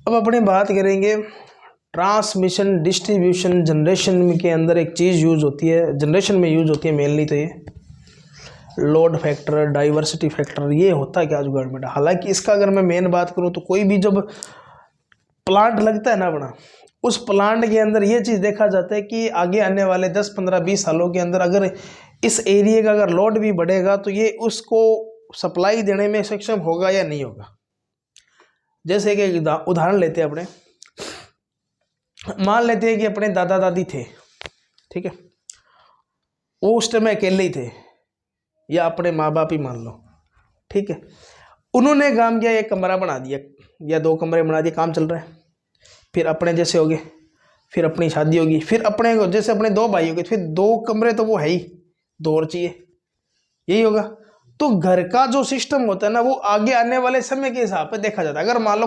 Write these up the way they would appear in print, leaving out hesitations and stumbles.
अब अपनी बात करेंगे ट्रांसमिशन, डिस्ट्रीब्यूशन, जनरेशन के अंदर एक चीज़ यूज़ होती है, जनरेशन में यूज़ होती है मेनली, तो ये लोड फैक्टर, डाइवर्सिटी फैक्टर, ये होता है क्या जुगाड़ बेटा। हालांकि इसका अगर मैं मेन बात करूँ तो कोई भी जब प्लांट लगता है ना अपना, उस प्लांट के अंदर ये चीज़ देखा जाता है कि आगे आने वाले 10, 15, 20 सालों के अंदर अगर इस एरिया का अगर लोड भी बढ़ेगा तो ये उसको सप्लाई देने में सक्षम होगा या नहीं होगा। जैसे कि उदाहरण लेते हैं अपने, मान लेते हैं कि अपने दादा दादी थे, ठीक है, वो उस टाइम अकेले ही थे, या अपने माँ बाप ही मान लो, ठीक है, उन्होंने काम किया, एक कमरा बना दिया या 2 कमरे बना दिए, काम चल रहा है। फिर अपने जैसे हो गए, फिर अपनी शादी होगी, फिर अपने जैसे अपने 2 भाई हो गए, फिर 2 कमरे तो वो है ही, 2 और चाहिए, यही होगा। तो घर का जो सिस्टम होता है ना, वो आगे आने वाले समय के हिसाब पे देखा जाता है। अगर मान लो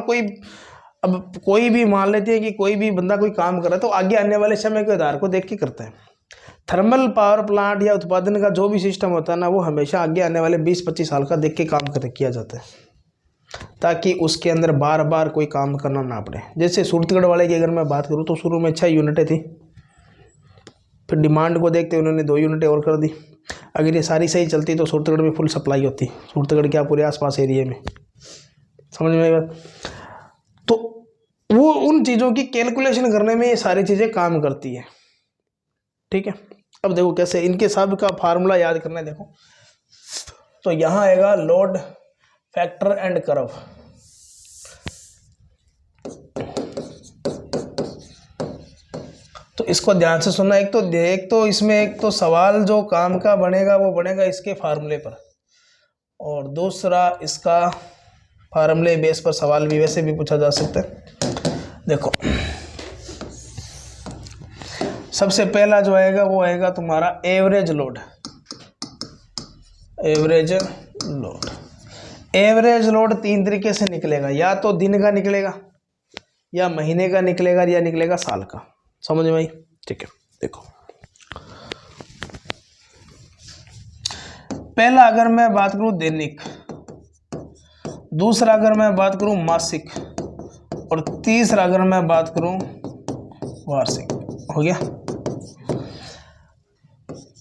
कोई भी मान लेते हैं कि कोई भी बंदा कोई काम कर रहा है, तो आगे आने वाले समय के आधार को देख के करता है। थर्मल पावर प्लांट या उत्पादन का जो भी सिस्टम होता है ना, वो हमेशा आगे आने वाले 20-25 साल का देख के काम किया जाता है, ताकि उसके अंदर बार बार कोई काम करना ना पड़े। जैसे सूरतगढ़ वाले की अगर मैं बात करूँ तो शुरू में 6 यूनिटें थी, फिर डिमांड को देखते उन्होंने 2 यूनिटें और कर दी। अगर ये सारी सही चलती तो सूरतगढ़ में फुल सप्लाई होती, सूरतगढ़ क्या पूरे आसपास एरिया में, समझ में आई बात। तो वो उन चीज़ों की कैलकुलेशन करने में ये सारी चीज़ें काम करती है, ठीक है। अब देखो कैसे इनके सब का फार्मूला याद करना है, देखो तो यहाँ आएगा लोड फैक्टर एंड कर्व। तो इसको ध्यान से सुनना। एक तो सवाल जो काम का बनेगा वो बनेगा इसके फार्मूले पर, और दूसरा इसका फार्मूले बेस पर सवाल भी वैसे भी पूछा जा सकता है। देखो सबसे पहला जो आएगा वो आएगा तुम्हारा average load. Average load, average load 3 तरीके से निकलेगा, या तो दिन का निकलेगा, या महीने का निकलेगा, या निकलेगा साल का। समझ में आई, ठीक है। देखो पहला अगर मैं बात करूं दैनिक, दूसरा अगर मैं बात करूं मासिक, और तीसरा अगर मैं बात करूं वार्षिक, हो गया।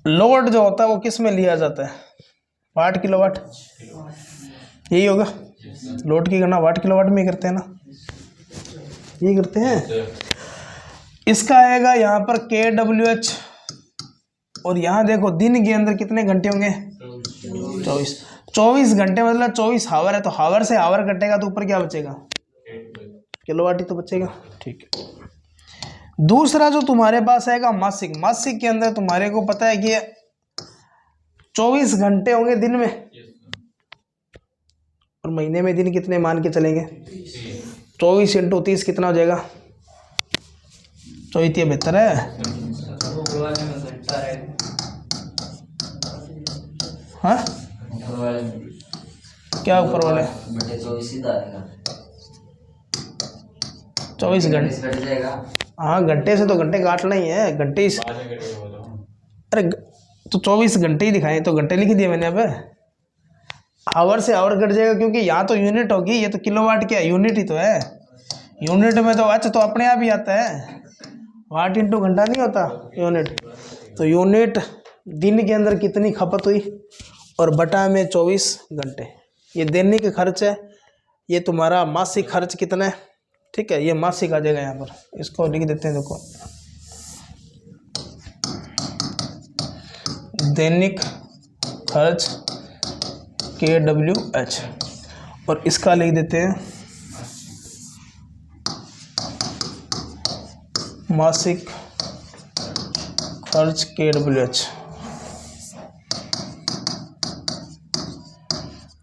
लोड जो होता है वो किस में लिया जाता है, वाट किलोवाट, यही होगा। लोड की गणना वाट किलोवाट में करते हैं ना, यही करते हैं। इसका आएगा यहाँ पर kWh, और यहाँ देखो दिन के अंदर कितने घंटे होंगे, 24 घंटे, मतलब 24 हावर है, तो हावर से हावर कटेगा तो ऊपर क्या बचेगा, किलोवाट ही तो बचेगा, ठीक है। दूसरा जो तुम्हारे पास आएगा मासिक, मासिक के अंदर तुम्हारे को पता है कि 24 घंटे होंगे दिन में, और महीने में दिन कितने मान के चलेंगे, 24 × 30 कितना हो जाएगा, 24 बेहतर है, हाँ क्या ऊपर वाले 24 घंटे, हाँ घंटे से तो घंटे काटना ही है, घंटे अरे तो 24 घंटे ही दिखाएं, तो घंटे लिख दिए मैंने। अब आवर से आवर कट जाएगा, क्योंकि यहाँ तो यूनिट होगी, ये तो किलोवाट क्या है, यूनिट ही तो है। यूनिट में तो अच्छा तो अपने आप ही आता है, वाट इंटू घंटा नहीं होता यूनिट। तो यूनिट दिन के अंदर कितनी खपत हुई, और बटा में 24 घंटे, ये दैनिक खर्च है। ये तुम्हारा मासिक खर्च कितना है, ठीक है, ये मासिक आ जाएगा यहाँ पर, इसको लिख देते हैं। देखो दैनिक खर्च kWh, और इसका लिख देते हैं मासिक खर्च kWh,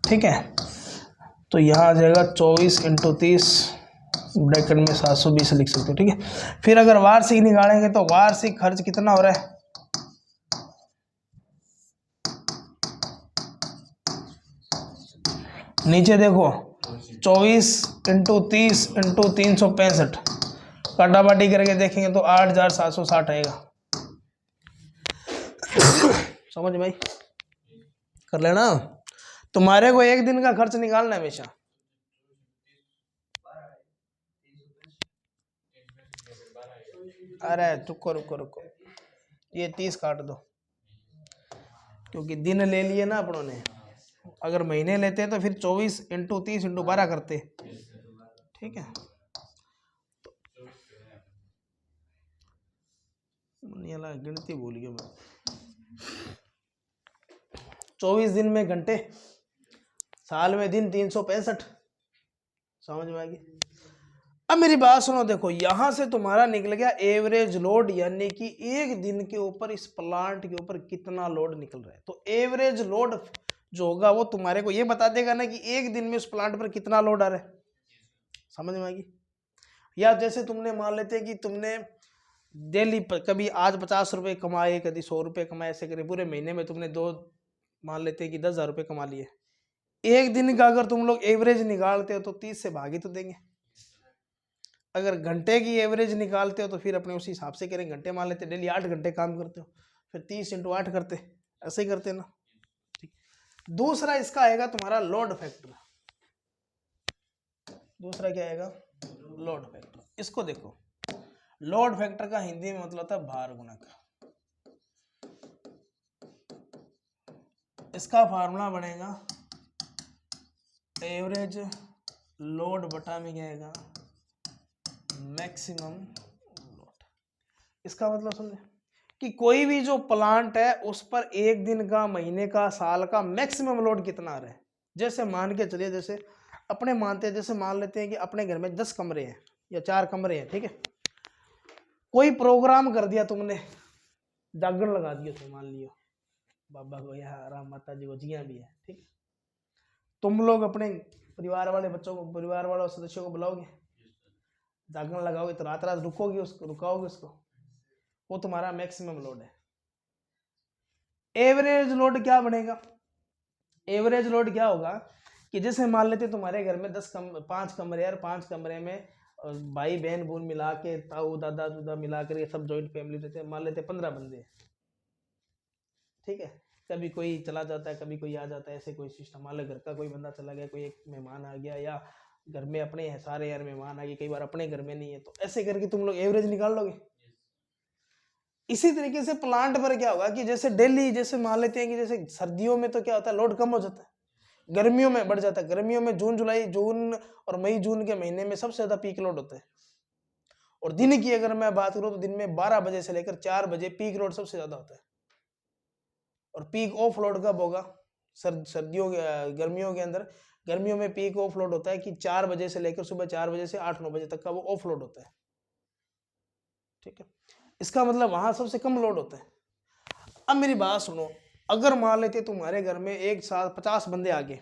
ठीक है। तो यहाँ आ जाएगा 24 × 30 ब्रैकेट में 720 लिख सकते हो, ठीक है। फिर अगर वार्षिक निकालेंगे तो वार्षिक खर्च कितना हो रहा है, नीचे देखो 24 × 30 × 365 काटाबाटी करके देखेंगे तो 8760 आएगा। समझ में आई, कर लेना। तुम्हारे को एक दिन का खर्च निकालना है हमेशा, अरे रुको रुको रुको, ये 30 काट दो, क्योंकि दिन ले लिए ना अपनों ने। अगर महीने लेते तो फिर 24 इंटू 30 इंटू 12 करते, ठीक है। गिनती भूल गया मैं। 24 दिन में घंटे, साल में दिन 365, समझ में आ गई। अब मेरी बात सुनो, देखो यहां से तुम्हारा निकल गया एवरेज लोड, यानी कि एक दिन के ऊपर इस प्लांट के ऊपर कितना लोड निकल रहा है। तो एवरेज लोड जो होगा वो तुम्हारे को ये बता देगा ना कि एक दिन में उस प्लांट पर कितना लोड आ रहा है, समझ में आएगी। या जैसे तुमने मान लेते हैं कि तुमने डेली कभी आज 50 रुपए कमाए, कभी 100 रुपए कमाए, ऐसे करे पूरे महीने में तुमने दो मान लेते हैं कि 10,000 रुपए कमा लिए। एक दिन का अगर तुम लोग एवरेज निकालते हो तो 30 से भागी तो देंगे। अगर घंटे की एवरेज निकालते हो तो फिर अपने उसी हिसाब से करें, घंटे मान लेते डेली 8 घंटे काम करते हो, फिर 30 इंटू 8 करते, ऐसे ही करते ना, ठीक। दूसरा इसका आएगा तुम्हारा लोड फैक्टर। दूसरा क्या आएगा, लोड फैक्टर। इसको देखो, लोड फैक्टर का हिंदी में मतलब होता है भार गुणक। इसका फार्मूला बनेगा एवरेज लोड बटा में क्या आएगा, मैक्सिमम लोड। इसका मतलब समझे कि कोई भी जो प्लांट है उस पर एक दिन का, महीने का, साल का मैक्सिमम लोड कितना आ रहा है। जैसे मान के चलिए, जैसे अपने मानते हैं, जैसे मान लेते हैं कि अपने घर में 10 कमरे हैं या 4 कमरे हैं, ठीक है। कोई प्रोग्राम कर दिया तुमने, जागरण लगा दिया, तो मान लियो बाबा को या राम माता जी को, जिया भी है, ठीक है। तुम लोग अपने परिवार वाले बच्चों को, परिवार वाले सदस्यों को बुलाओगे, जागरण लगाओगे, तो रात रात रुकोगे, उसको रुकाओगे उसको, वो तुम्हारा मैक्सिमम लोड है। एवरेज लोड क्या बनेगा, एवरेज लोड क्या होगा कि जैसे मान लेते तुम्हारे घर में 5 कमरे और 5 कमरे में भाई बहन बून मिला के, ताऊ दादा दूदा मिला कर, ये सब जॉइंट फैमिली रहते हैं, मान लेते 15 बंदे, ठीक है। कभी कोई चला जाता है, कभी कोई आ जाता है, ऐसे कोई सिस्टम। मान लो घर का कोई बंदा चला गया, कोई एक मेहमान आ गया, या घर में अपने हैं सारे यार मेहमान आ गए, कई बार अपने घर में नहीं है, तो ऐसे करके तुम लोग एवरेज निकाल लोगे। इसी तरीके से प्लांट पर क्या होगा कि जैसे डेली, जैसे मान लेते हैं कि जैसे सर्दियों में तो क्या होता है, लोड कम हो जाता है, गर्मियों में बढ़ जाता है। गर्मियों में जून और मई जून के महीने में सबसे ज्यादा पीक लोड होता है। और दिन की अगर मैं बात करूं तो दिन में 12 बजे से लेकर 4 बजे पीक लोड सबसे ज्यादा होता है। और पीक ऑफ लोड कब होगा, सर्दियों गर्मियों के अंदर, गर्मियों में पीक ऑफ लोड होता है कि 4 बजे से लेकर सुबह 4 बजे से 8-9 बजे तक का वो ऑफ लोड होता है, ठीक है। इसका मतलब वहां सबसे कम लोड होता है। अब मेरी बात सुनो, अगर मान लेते तुम्हारे घर में एक साथ 50 बंदे आ गए,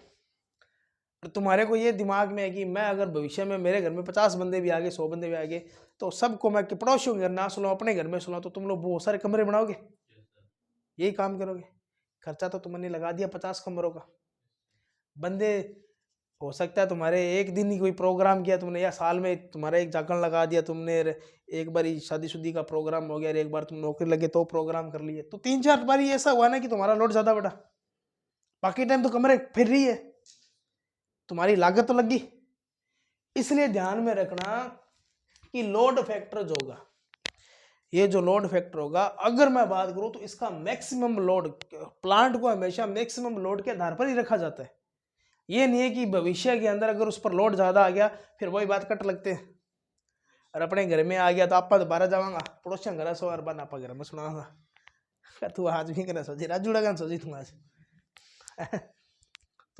और तुम्हारे को ये दिमाग में है कि मैं अगर भविष्य में मेरे घर में 50 बंदे भी आ गए, 100 बंदे भी आ गए, तो सबको मैं पड़ोसियों के घर ना सुनाऊं, अपने घर में सुनाऊं, तो तुम लोग बहुत सारे कमरे बनाओगे, यही काम करोगे। खर्चा तो तुमने लगा दिया 50 कमरों का। बंदे हो सकता है तुम्हारे एक दिन ही कोई प्रोग्राम किया तुमने, या साल में तुम्हारा एक जागरण लगा दिया तुमने, एक बार शादीशुदी का प्रोग्राम हो गया, एक बार तुम नौकरी लगे तो प्रोग्राम कर लिए, तो 3-4 बार ऐसा हुआ ना कि तुम्हारा लोड ज्यादा बढ़ा। बाकी टाइम तो कमरे फिर रही है, तुम्हारी लागत तो लगी। इसलिए ध्यान में रखना कि लोड फैक्टर जो होगा, ये जो लोड फैक्टर होगा, अगर मैं बात करूं तो इसका मैक्सिमम लोड, प्लांट को हमेशा मैक्सिमम लोड के आधार पर ही रखा जाता है। ये नहीं है कि भविष्य के अंदर अगर उस पर लोड ज्यादा आ गया फिर वही बात कट लगते हैं। और अपने घर में आ गया तो आप दोबारा जावांगा पड़ोसियों घर सो और आप घर में सुनाऊंगा, तू आज भी कहना सोची राजू लगा सोची तू आज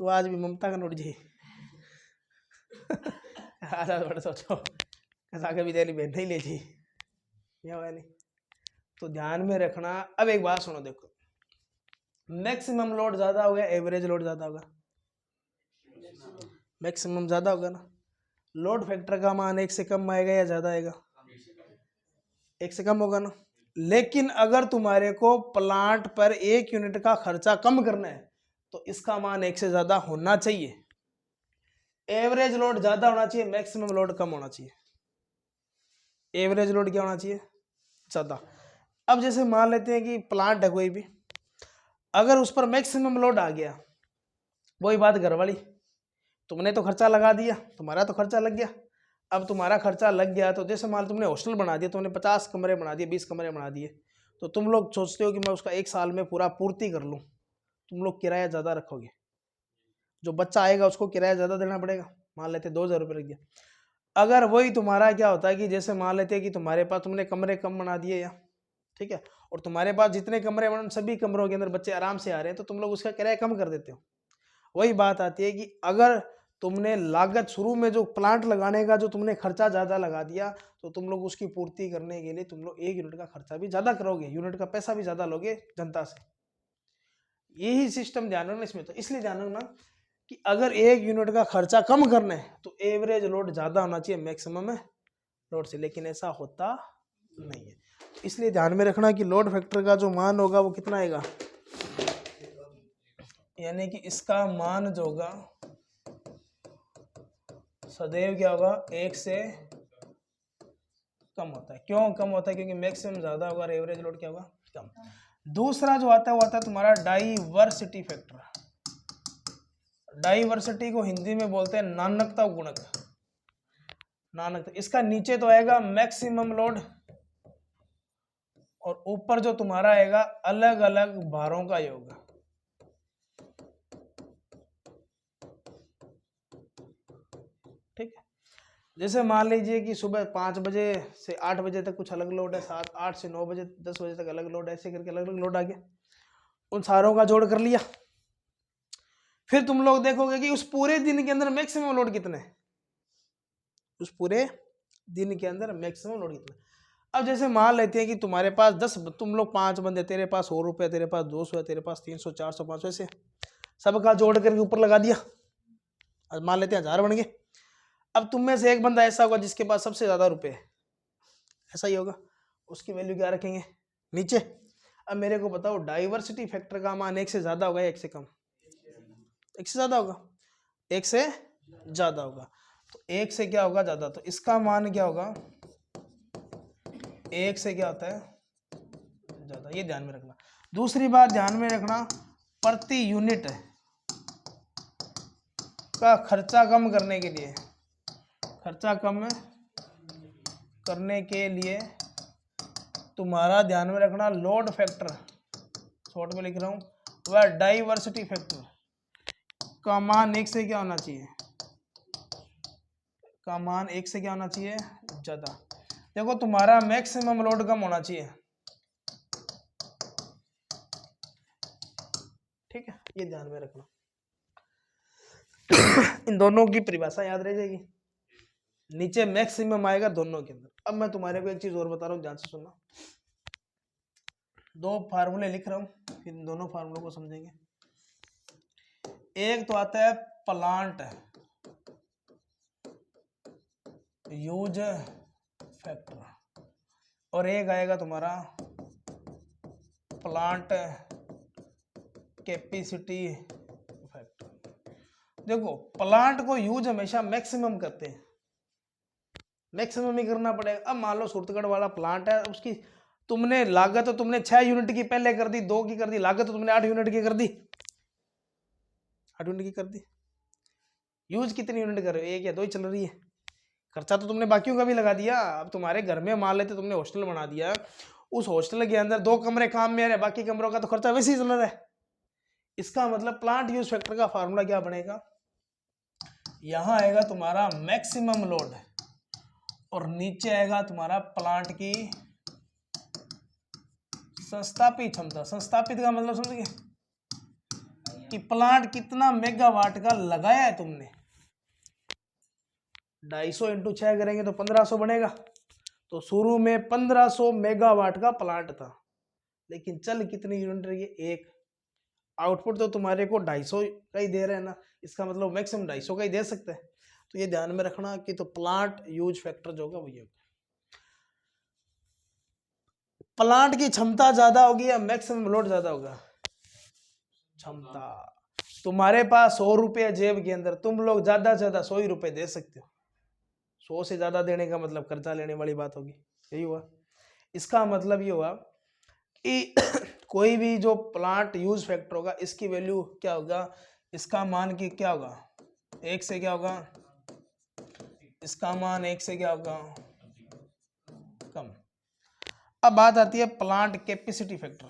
तू आज भी ममता का नोट जी आज बड़ा सोचो के भी तेरी बहन नहीं ले जी, नहीं। तो ध्यान में रखना। अब एक बात सुनो, देखो मैक्सिमम लोड ज्यादा होगा, एवरेज लोड ज्यादा होगा, मैक्सिमम ज्यादा होगा ना। लोड फैक्टर का मान 1 से कम आएगा या ज्यादा आएगा, 1 से कम होगा ना। लेकिन अगर तुम्हारे को प्लांट पर 1 यूनिट का खर्चा कम करना है तो इसका मान 1 से ज्यादा होना चाहिए। एवरेज लोड ज्यादा होना चाहिए, मैक्सिमम लोड कम होना चाहिए। एवरेज लोड क्या होना चाहिए, ज्यादा। अब जैसे मान लेते हैं कि प्लांट है कोई भी, अगर उस पर मैक्सिमम लोड आ गया, वही बात घर वाली, तुमने तो खर्चा लगा दिया, तुम्हारा तो खर्चा लग गया। अब तुम्हारा खर्चा लग गया, तो जैसे मान तुमने हॉस्टल बना दिया, तुमने 50 कमरे बना दिए, 20 कमरे बना दिए, तो तुम लोग सोचते हो कि मैं उसका 1 साल में पूरा पूर्ति कर लूँ, तुम लोग किराया ज़्यादा रखोगे, जो बच्चा आएगा उसको किराया ज़्यादा देना पड़ेगा। मान लेते 2,000 रुपये रख दिया। अगर वही तुम्हारा क्या होता है कि जैसे मान लेते हैं कि तुम्हारे पास तुमने कमरे कम बना दिए या, ठीक है, और तुम्हारे पास जितने कमरे बने सभी कमरों के अंदर बच्चे आराम से आ रहे हैं, तो तुम लोग उसका किराया कम कर देते हो। वही बात आती है कि अगर तुमने लागत शुरू में जो प्लांट लगाने का जो तुमने खर्चा ज़्यादा लगा दिया, तो तुम लोग उसकी पूर्ति करने के लिए तुम लोग 1 यूनिट का खर्चा भी ज़्यादा करोगे, यूनिट का पैसा भी ज़्यादा लोगे जनता से। यही सिस्टम ध्यान रखना इसमें। तो इसलिए ध्यान रखना कि अगर 1 यूनिट का खर्चा कम करना है तो एवरेज लोड ज़्यादा होना चाहिए मैक्सिमम लोड से, लेकिन ऐसा होता नहीं है। इसलिए ध्यान में रखना कि लोड फैक्टर का जो मान होगा वो कितना आएगा, यानी कि इसका मान जो होगा सदैव क्या होगा, 1 से कम होता है। क्यों कम होता है? क्योंकि मैक्सिमम ज्यादा होगा और एवरेज लोड क्या होगा, कम। दूसरा जो आता है वो आता है तुम्हारा डाइवर्सिटी फैक्टर। डाइवर्सिटी को हिंदी में बोलते हैं नानकता गुणक। नानकता, इसका नीचे तो आएगा मैक्सिमम लोड और ऊपर जो तुम्हारा आएगा अलग अलग भारों का योग। ठीक है, जैसे मान लीजिए कि सुबह 5 बजे से 8 बजे तक कुछ अलग लोड है, 8 से 9 बजे 10 बजे तक अलग लोड है, ऐसे करके अलग अलग लोड आ गया, उन सारों का जोड़ कर लिया। फिर तुम लोग देखोगे कि उस पूरे दिन के अंदर मैक्सिमम लोड कितने, उस पूरे दिन के अंदर मैक्सिमम लोड कितना। अब जैसे मान लेते हैं कि तुम्हारे पास 10, तुम लोग 5 बंदे, तेरे पास 100 रुपये, तेरे पास 200 है, तेरे पास 300, 400, 500, ऐसे सबका जोड़ करके ऊपर लगा दिया। अब मान लेते हैं 1000 बन गए। अब तुम में से एक बंदा ऐसा होगा जिसके पास सबसे ज्यादा रुपए है, ऐसा ही होगा, उसकी वैल्यू क्या रखेंगे, नीचे। अब मेरे को बताओ डाइवर्सिटी फैक्टर का मान 1 से ज्यादा होगा या 1 से कम? 1 से ज्यादा होगा, 1 से ज्यादा होगा। तो 1 से क्या होगा, ज्यादा, तो इसका मान क्या होगा, 1 से क्या होता है, ज्यादा। ये ध्यान में रखना। दूसरी बात ध्यान में रखना, प्रति यूनिट का खर्चा कम करने के लिए, खर्चा कम करने के लिए तुम्हारा ध्यान में रखना लोड फैक्टर, शॉर्ट में लिख रहा हूं, वह डाइवर्सिटी फैक्टर का मान 1 से क्या होना चाहिए, का मान 1 से क्या होना चाहिए, ज्यादा। देखो तुम्हारा मैक्सिमम लोड कम होना चाहिए, ठीक है, ये ध्यान में रखना। इन दोनों की परिभाषा याद रह जाएगी, नीचे मैक्सिमम आएगा दोनों के अंदर। अब मैं तुम्हारे को एक चीज और बता रहा हूं, ध्यान से सुनना। 2 फार्मूले लिख रहा हूं, फिर इन दोनों फार्मूलों को समझेंगे। एक तो आता है प्लांट यूज फैक्टर और एक आएगा तुम्हारा प्लांट कैपेसिटी फैक्टर। देखो प्लांट को यूज हमेशा मैक्सिमम करते हैं, मैक्सिमम ही करना पड़ेगा। अब मान लो सूरतगढ़ वाला प्लांट है, उसकी तुमने लागत तो तुमने 6 यूनिट की पहले कर दी, 2 की कर दी, लागत तो तुमने 8 यूनिट की कर दी, 8 यूनिट की कर दी। यूज कितनी यूनिट कर रहे हो, 1 या 2 ही चल रही है। खर्चा तो तुमने बाकियों का भी लगा दिया। अब तुम्हारे घर में मान लेते तुमने हॉस्टल बना दिया, उस हॉस्टल के अंदर 2 कमरे काम में आ रहे, बाकी कमरों का तो खर्चा वैसे ही चल रहा है। इसका मतलब प्लांट यूज फैक्टर का फार्मूला क्या बनेगा, यहां आएगा तुम्हारा मैक्सिमम लोड और नीचे आएगा तुम्हारा प्लांट की संस्थापित क्षमता। संस्थापित का मतलब समझ गए कि प्लांट कितना मेगावाट का लगाया है तुमने। 250 इंटू 6 करेंगे तो 1500 बनेगा। तो शुरू में 1500 मेगावाट का प्लांट था, लेकिन चल कितनी यूनिट रही है, 1। आउटपुट तो तुम्हारे को 250 का ही दे रहे हैं ना, इसका मतलब मैक्सिमम 250 का ही दे सकते हैं। तो ये ध्यान में रखना कि तो प्लांट यूज फैक्टर जो होगा वही होगा। प्लांट की क्षमता ज्यादा होगी या मैक्सिमम लोड ज्यादा होगा, क्षमता। तुम्हारे पास 100 रुपये जेब के अंदर, तुम लोग ज्यादा से ज्यादा 100 ही रुपये दे सकते हो। 100 से ज्यादा देने का मतलब कर्जा लेने वाली बात होगी, यही हुआ। इसका मतलब ये हुआ कि कोई भी जो प्लांट यूज फैक्टर होगा इसकी वैल्यू क्या होगा, इसका मान की क्या होगा, 1 से क्या होगा, इसका मान 1 से क्या होगा, कम। अब बात आती है प्लांट कैपेसिटी फैक्टर।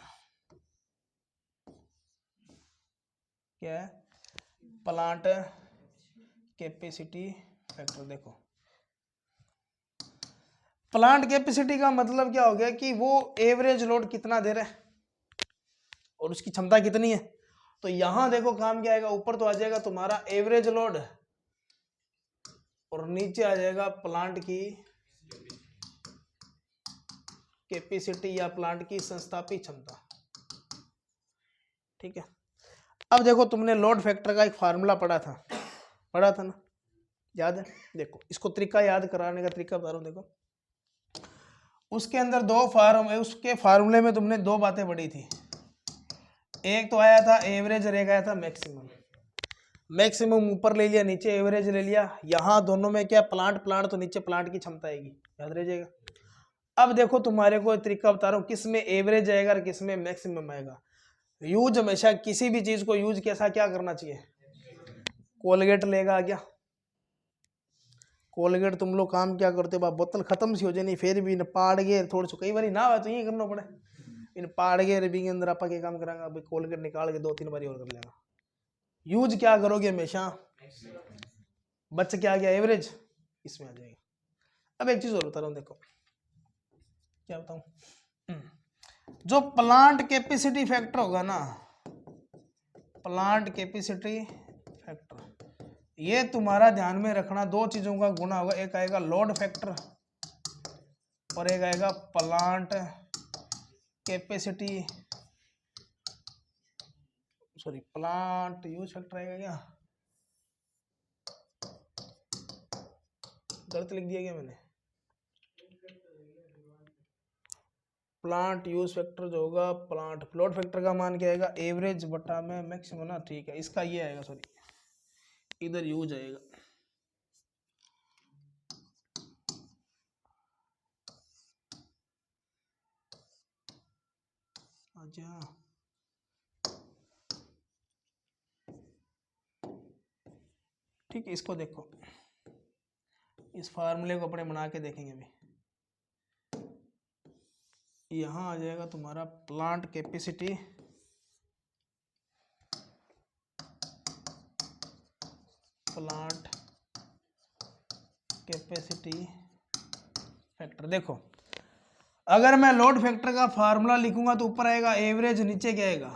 क्या है प्लांट कैपेसिटी फैक्टर? देखो प्लांट कैपेसिटी का मतलब क्या हो गया कि वो एवरेज लोड कितना दे रहा है और उसकी क्षमता कितनी है। तो यहां देखो काम क्या आएगा, ऊपर तो आ जाएगा तुम्हारा एवरेज लोड और नीचे आ जाएगा प्लांट की कैपेसिटी या प्लांट की संस्थापित क्षमता। ठीक है। अब देखो तुमने लोड फैक्टर का एक फार्मूला पढ़ा था ना, याद है? देखो इसको तरीका याद कराने का तरीका बता रहा हूं। देखो उसके अंदर उसके फार्मूले में तुमने दो बातें पढ़ी थी। एक तो आया था एवरेज और एक आया था मैक्सिमम। मैक्सिमम ऊपर ले लिया, नीचे एवरेज ले लिया। यहाँ दोनों में क्या प्लांट तो नीचे प्लांट की क्षमता आएगी, याद रह जाएगा। अब देखो तुम्हारे को तरीका बता रहा हूँ किस में एवरेज आएगा और किस में मैक्सिमम आएगा। यूज हमेशा किसी भी चीज को यूज कैसा क्या करना चाहिए, कोलगेट लेगा क्या, कोलगेट तुम लोग काम क्या करते हो, बोतल खत्म सी हो जाए नहीं फिर भी इन पाड़ गए थोड़ी सी, कई बार ना हो तो ये करना पड़े, इन पाड़ गए रिबिंग के अंदर आप क्या काम करांगा, अभी कोलगेट निकाल के 2-3 बार और कर लेगा। यूज क्या करोगे हमेशा, बच क्या आ गया एवरेज, इसमें आ जाएगा। अब एक चीज और बता रहा हूँ, देखो क्या बताऊं, जो प्लांट कैपेसिटी फैक्टर होगा ना, प्लांट कैपेसिटी फैक्टर, ये तुम्हारा ध्यान में रखना, दो चीजों का गुणा होगा, एक आएगा लोड फैक्टर और एक आएगा plant capacity, sorry plant use factor आएगा क्या, गलत लिख दिया क्या मैंने, प्लांट यूज फैक्टर जो होगा, प्लांट लोड फैक्टर का मान क्या आएगा, एवरेज बटा में मैक्सिमम ना, ठीक है इसका ये आएगा, सॉरी इधर यूज आएगा। अच्छा ठीक है, इसको देखो, इस फार्मूले को अपने बना के देखेंगे अभी। यहाँ आ जाएगा तुम्हारा प्लांट कैपेसिटी फैक्टर। देखो अगर मैं लोड फैक्टर का फार्मूला लिखूंगा तो ऊपर आएगा एवरेज, नीचे क्या आएगा,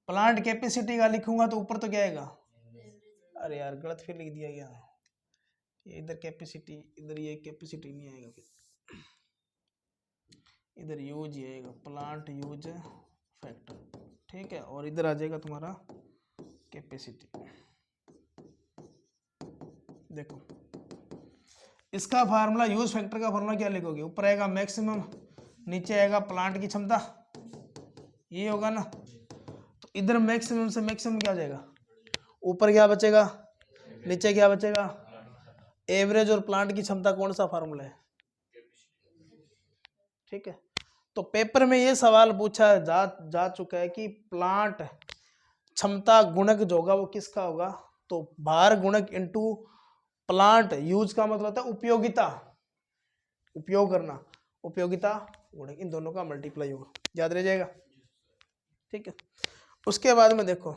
प्लांट कैपेसिटी का लिखूंगा तो ऊपर तो क्या आएगा, अरे यार गलत फिर लिख दिया गया, ये इधर कैपेसिटी, इधर ये कैपेसिटी नहीं आएगा, फिर इधर यूज ही आएगा, प्लांट यूज फैक्टर, ठीक है, और इधर आ जाएगा तुम्हारा कैपेसिटी। देखो इसका फार्मूला यूज फैक्टर का फार्मूला क्या लिखोगे, ऊपर आएगा मैक्सिमम, नीचे आएगा प्लांट की क्षमता, ये होगा ना। तो इधर मैक्सिमम से मैक्सिमम क्या हो जाएगा, ऊपर क्या बचेगा, नीचे क्या बचेगा, एवरेज और प्लांट की क्षमता कौन सा फार्मूला है, ठीक है। तो पेपर में ये सवाल पूछा जा चुका है कि प्लांट क्षमता गुणक जो होगा वो किसका होगा, तो भार गुणक इनटू प्लांट यूज का मतलब होता है उपयोगिता, उपयोग करना, उपयोगिता गुणक, इन दोनों का मल्टीप्लाई होगा, याद रह जाएगा, ठीक है। उसके बाद में देखो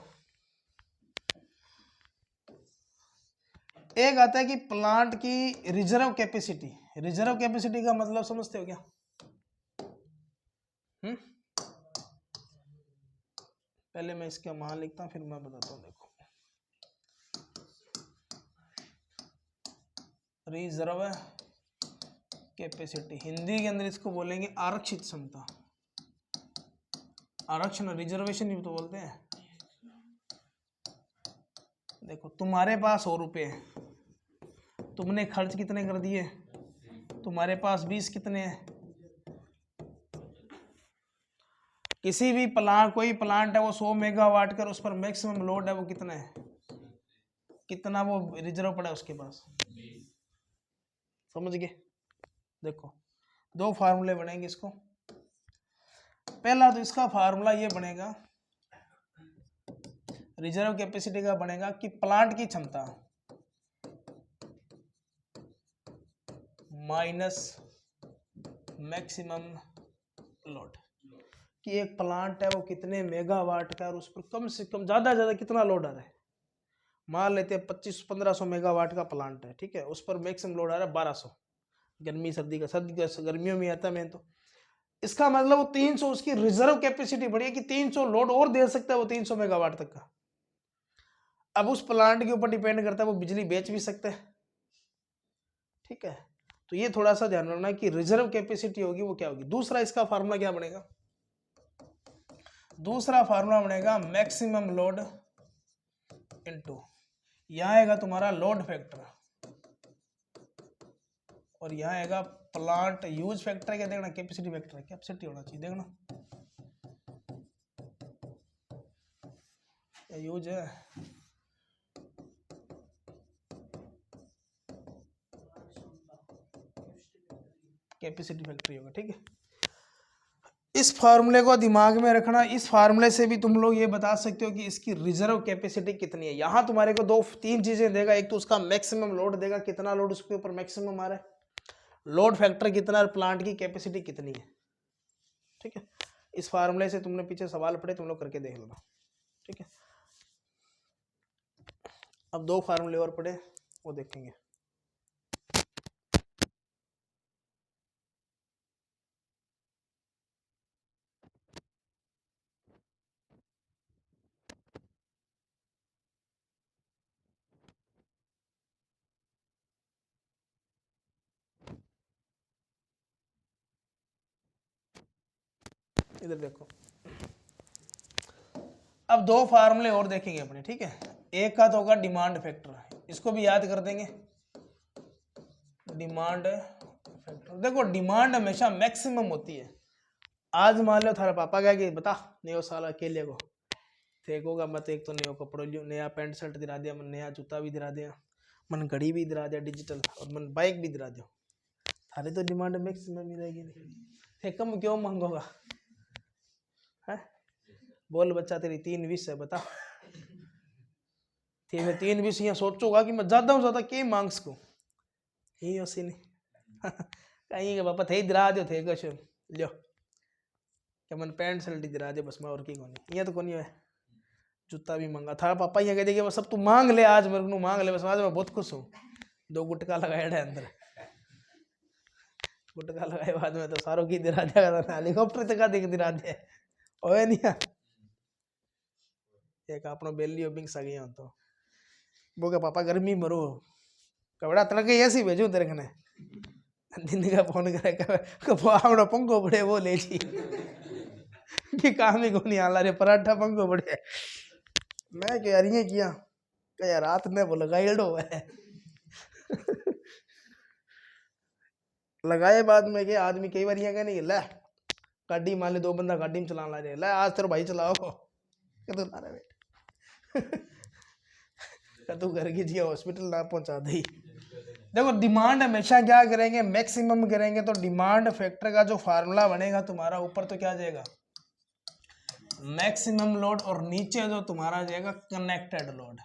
एक आता है कि प्लांट की रिजर्व कैपेसिटी। रिजर्व कैपेसिटी का मतलब समझते हो क्या, पहले मैं इसका मान लिखता हूं फिर मैं बताता हूं। देखो रिजर्व कैपेसिटी, हिंदी के अंदर इसको बोलेंगे आरक्षित क्षमता, आरक्षण रिजर्वेशन भी तो बोलते हैं। देखो तुम्हारे पास 100 रुपये है, तुमने खर्च कितने कर दिए, तुम्हारे पास 20 कितने हैं, किसी भी प्लांट, कोई प्लांट है वो 100 मेगावाट कर, उस पर मैक्सिमम लोड है वो कितना है, कितना वो रिजर्व पड़ा है उसके पास, समझ गए। देखो दो फार्मूले बनेंगे इसको, पहला तो इसका फार्मूला ये बनेगा, रिजर्व कैपेसिटी का बनेगा कि प्लांट की क्षमता माइनस मैक्सिमम लोड, कि एक प्लांट है वो कितने मेगावाट का है और उस पर कम से कम ज़्यादा ज़्यादा कितना लोड आ रहा है। मान लेते हैं 2500-1500 मेगावाट का प्लांट है, ठीक है, उस पर मैक्सिमम लोड आ रहा है 1200। गर्मी सर्दी का गर्मियों में आता है मैं तो, इसका मतलब वो 300 उसकी रिजर्व कैपेसिटी बढ़ी है कि 300 लोड और दे सकता है वो 300 मेगावाट तक का। अब उस प्लांट के ऊपर डिपेंड करता है वो बिजली बेच भी सकते हैं, ठीक है। तो ये थोड़ा सा ध्यान रखना कि रिजर्व कैपेसिटी होगी वो क्या होगी। दूसरा इसका फार्मूला क्या बनेगा, दूसरा फार्मूला बनेगा मैक्सिमम लोड इनटू, यहां आएगा तुम्हारा लोड फैक्टर और यहां आएगा प्लांट यूज फैक्टर। क्या देखना, कैपेसिटी फैक्टर है, कैपेसिटी होना चाहिए, देखना यूज है, कैपेसिटी फैक्ट्री होगा, ठीक है। इस फार्मूले को दिमाग में रखना। इस फार्मूले से भी तुम लोग ये बता सकते हो कि इसकी रिजर्व कैपेसिटी कितनी है। यहां तुम्हारे को दो तीन चीजें देगा, एक तो उसका मैक्सिमम लोड देगा, कितना लोड उसके ऊपर मैक्सिमम आ रहा है, लोड फैक्टर कितना है, प्लांट की कैपेसिटी कितनी है, ठीक है। इस फार्मूले से तुमने पीछे सवाल पढ़े, तुम लोग करके देख लेना, ठीक है। अब दो फार्मूले और पढ़े वो देखेंगे। इधर देखो, अब दो फार्मूले और देखेंगे अपने, ठीक है। एक का तो होगा डिमांड फैक्टर, इसको भी याद कर देंगे। डिमांड फैक्टर, देखो डिमांड हमेशा मैक्सिमम होती है। आज मान लो थारा पापा कह कि बता नयो साल अकेले को फेंकोगा मत, एक तो नयो कपड़ो लियो, नया पैंट शर्ट दिला दिया मन, नया जूता भी दिला दिया मन, घड़ी भी दिला दिया डिजिटल, और मन बाइक भी दिला दियो, थारी तो डिमांड मैक्सिमम ही रहेगी नहीं, फेंकम क्यों मांगोगा है। बोल बच्चा तेरी 3 विश है बता, मैं 3 विश यहाँ सोचूंगा कि मैं ज्यादा हूँ ज्यादा के मांग्स को ही उसी ने कहीं के पापा थे दिला दियो थे कुछ लियो क्या मन पैंट शर्ट दिला दियो बस, मैं और की कोनी ये तो कोनी है। जूता भी मांगा था पापा, यहाँ कह देगा सब तू मांग ले आज मेरे को मांग ले बस, आज मैं बहुत खुश हूँ। 2 गुटका लगाया है अंदर, गुटका लगाए बाद में तो सारों की दिला दिया, हेलीकॉप्टर तक देख दिला दिया ओए नहीं। एक अपनो बेली बिंग्स आ गया तो वो क्या पापा गर्मी मरो कपड़ा तड़क ऐसी भेजू तेरे कने, दिन का फोन करे अपना पंखो पड़े वो ले जी कि काम ही को नहीं आला रे पराठा पंखो पड़े। मैं कह रही है किया क्या रात में वो लगाइडो है लगाए बाद में के आदमी कई बार यहाँ नहीं लै गाड़ी मान ले 2 बंदा गाड़ी में चलाना रहे लै आज तेरे भाई चलाओ कदू ना रहे कदू घर की जी हॉस्पिटल ना पहुंचा दी। देखो डिमांड हमेशा क्या करेंगे, मैक्सिमम करेंगे, तो डिमांड फैक्टर का जो फार्मूला बनेगा तुम्हारा ऊपर तो क्या जाएगा मैक्सिमम लोड, और नीचे जो तुम्हारा जाएगा कनेक्टेड लोड।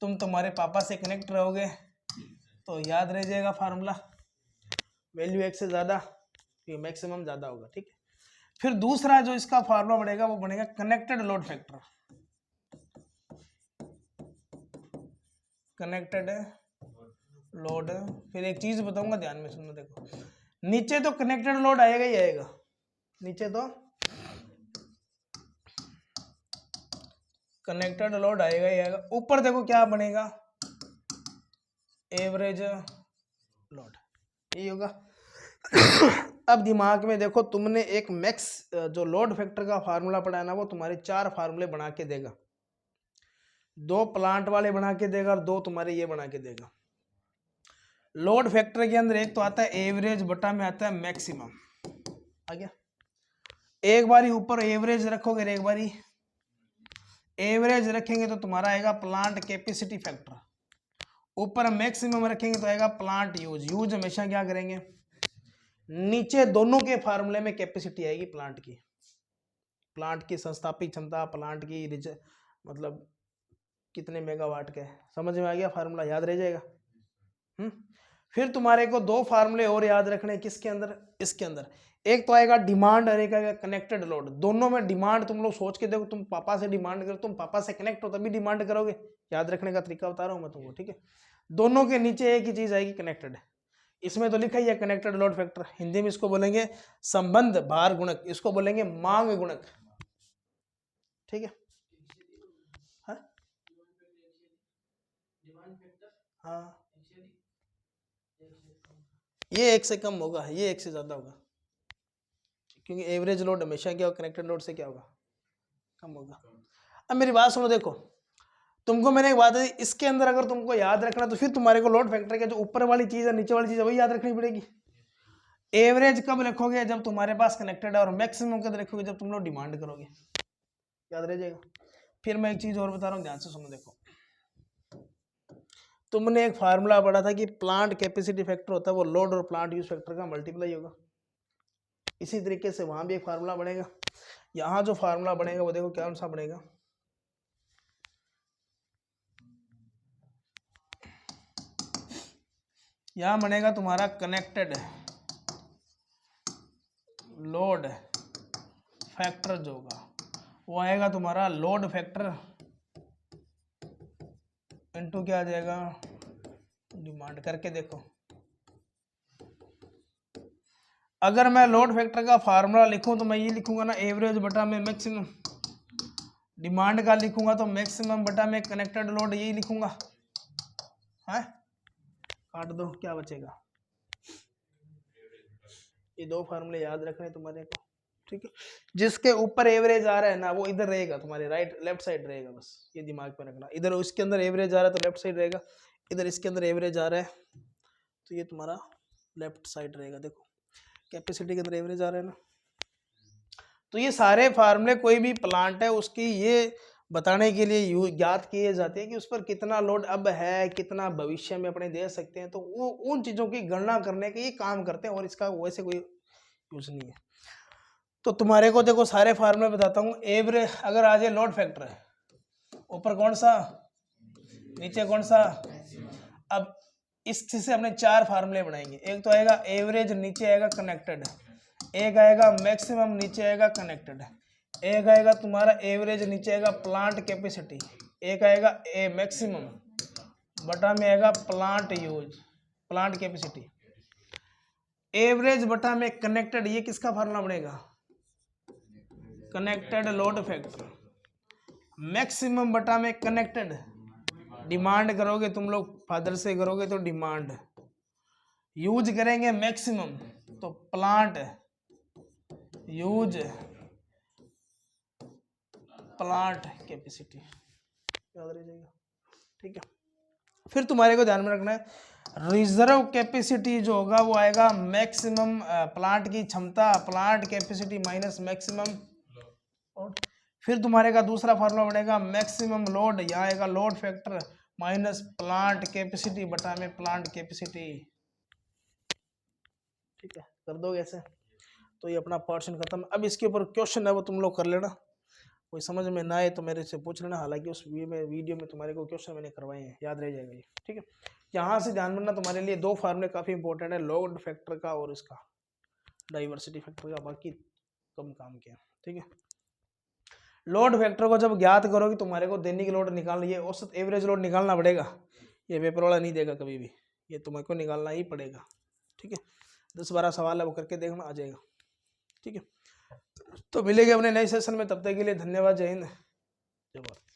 तुम तुम्हारे पापा से कनेक्ट रहोगे तो याद रह जाएगा फार्मूला, वैल्यू एक से ज्यादा ये मैक्सिमम ज्यादा होगा, ठीक है। फिर दूसरा जो इसका फार्मूला बनेगा वो बनेगा connected load factor, connected load. फिर एक चीज बताऊंगा ध्यान में सुनना, देखो नीचे तो कनेक्टेड लोड आएगा ही आएगा, नीचे तो कनेक्टेड लोड आएगा ही आएगा, ऊपर देखो क्या बनेगा एवरेज लोड, यही होगा। अब दिमाग में देखो तुमने एक मैक्स जो लोड फैक्टर का फार्मूला पढ़ा है ना, वो तुम्हारे 4 फार्मूले बना के देगा, 2 प्लांट वाले बना के देगा और 2 तुम्हारे ये बना के देगा। लोड फैक्टर के अंदर एक तो आता है एवरेज बटा में आता है मैक्सिमम, आ गया। एक बारी ऊपर एवरेज रखोगे, एक बारी एवरेज रखेंगे तो तुम्हारा आएगा प्लांट कैपेसिटी फैक्टर, ऊपर मैक्सिमम रखेंगे तो आएगा प्लांट यूज। यूज हमेशा क्या करेंगे, नीचे दोनों के फार्मूले में कैपेसिटी आएगी प्लांट की, प्लांट की संस्थापित क्षमता, प्लांट की मतलब कितने मेगावाट के, समझ में आ गया फार्मूला, याद रह जाएगा। फिर तुम्हारे को दो फार्मूले और याद रखने, किसके अंदर, इसके अंदर। एक तो आएगा डिमांड और एक आएगा कनेक्टेड लोड। दोनों में डिमांड तुम लोग सोच के देखो, तुम पापा से डिमांड करो, तुम पापा से कनेक्ट हो तभी डिमांड करोगे। याद रखने का तरीका बता रहा हूं मैं तुमको, ठीक है। दोनों के नीचे एक ही चीज आएगी, कनेक्टेड। इसमें तो लिखा ही है कनेक्टेड लोड फैक्टर, हिंदी में इसको बोलेंगे संबंध भार गुणक, इसको बोलेंगे मांग गुणक, ठीक है। हाँ हाँ, ये एक से कम होगा, ये एक से ज्यादा होगा, क्योंकि एवरेज लोड हमेशा क्या होगा, कनेक्टेड लोड से क्या होगा, कम होगा। अब मेरी बात सुनो, देखो तुमको मैंने एक बात दी, इसके अंदर अगर तुमको याद रखना तो फिर तुम्हारे को लोड फैक्टर के जो ऊपर वाली चीज है नीचे वाली चीज है वही याद रखनी पड़ेगी। एवरेज कब लिखोगे, जब तुम्हारे पास कनेक्टेड है, और मैक्सिमम कब लिखोगे, जब तुम लोग डिमांड करोगे। याद रह जाएगा। फिर मैं एक चीज और बता रहा हूँ, ध्यान से सुनो। देखो तुमने एक फार्मूला पढ़ा था कि प्लांट कैपेसिटी फैक्टर होता है वो लोड और प्लांट यूज फैक्टर का मल्टीप्लाई होगा। इसी तरीके से वहां भी एक फार्मूला बनेगा। यहाँ जो फार्मूला बनेगा वो देखो क्या सा बनेगा, यहां बनेगा तुम्हारा कनेक्टेड लोड फैक्टर जो होगा वो आएगा तुम्हारा लोड फैक्टर इनटू क्या आ जाएगा, डिमांड। करके देखो, अगर मैं लोड फैक्टर का फार्मूला लिखूं तो मैं ये लिखूंगा ना, एवरेज बटा में मैक्सिमम। डिमांड का लिखूंगा तो मैक्सिमम बटा में कनेक्टेड लोड, यही लिखूंगा। है काट दो, क्या बचेगा। ये दो फार्मूले याद रखने तुम्हारे को, ठीक है। जिसके ऊपर एवरेज आ रहा है ना वो इधर रहेगा, तुम्हारे राइट लेफ्ट साइड रहेगा, बस ये दिमाग में रखना। इधर उसके अंदर एवरेज आ रहा है तो लेफ्ट साइड रहेगा, इधर इसके अंदर एवरेज आ रहा है तो ये तुम्हारा लेफ्ट साइड रहेगा। देखो कैपेसिटी के अंदर एवरेज आ रहा है ना, तो ये सारे फार्मूले कोई भी प्लांट है उसकी ये बताने के लिए ज्ञात किए जाते हैं कि उस पर कितना लोड अब है, कितना भविष्य में अपने दे सकते हैं, तो वो उन चीज़ों की गणना करने के ये काम करते हैं, और इसका वैसे कोई यूज नहीं है। तो तुम्हारे को देखो सारे फार्मूले बताता हूँ। एवरेज अगर आ जाए लोड फैक्टर है, ऊपर कौन सा, नीचे कौन सा। अब इससे हमने चार फार्मूले बनाएंगे। एक तो आएगा एवरेज, नीचे आएगा कनेक्टेड, एक आएगा मैक्सिमम, नीचे आएगा कनेक्टेड, एक आएगा तुम्हारा एवरेज, नीचे आएगा प्लांट कैपेसिटी, एक आएगा ए मैक्सिमम बटा में आएगा plant use, plant capacity. Average बटा में कनेक्टेड, ये किसका फार्मूला बनेगा, कनेक्टेड लोड फैक्टर। मैक्सिमम बटा में कनेक्टेड, डिमांड करोगे तुम लोग फादर से करोगे तो डिमांड, यूज करेंगे मैक्सिमम तो प्लांट यूज प्लांट कैपेसिटी, याद रह जाएगा, ठीक है। फिर तुम्हारे को ध्यान में रखना है रिजर्व कैपेसिटी जो होगा वो आएगा मैक्सिमम प्लांट की क्षमता, प्लांट कैपेसिटी माइनस मैक्सिमम। फिर तुम्हारे का दूसरा फार्मूला बनेगा मैक्सिमम लोड, यहाँ आएगा load factor minus plant capacity बटा में प्लांट कैपेसिटी, ठीक है। कर दोगे ऐसे तो ये अपना पोर्शन खत्म। अब इसके ऊपर क्वेश्चन है वो तुम लोग कर लेना, कोई समझ में ना आए तो मेरे से पूछ लेना, हालांकि उस वीडियो में तुम्हारे को क्वेश्चन मैंने करवाए हैं, याद रह जाएगा ये, ठीक है। यहाँ से ध्यान रखना तुम्हारे लिए दो फार्मूले काफ़ी इंपॉर्टेंट है, लोड फैक्टर का और इसका डाइवर्सिटी फैक्टर का, बाकी कम काम किया, ठीक है। लोड फैक्टर को जब ज्ञात करोगे तुम्हारे को दैनिक लोड निकालना, ये औसत एवरेज लोड निकालना पड़ेगा, ये पेपर वाला नहीं देगा कभी भी, ये तुम्हारे को निकालना ही पड़ेगा, ठीक है। 10-12 सवाल है वो करके देखना, आ जाएगा, ठीक है। तो मिलेंगे अपने नए सेशन में, तब तक के लिए धन्यवाद, जय हिंद, जय भारत।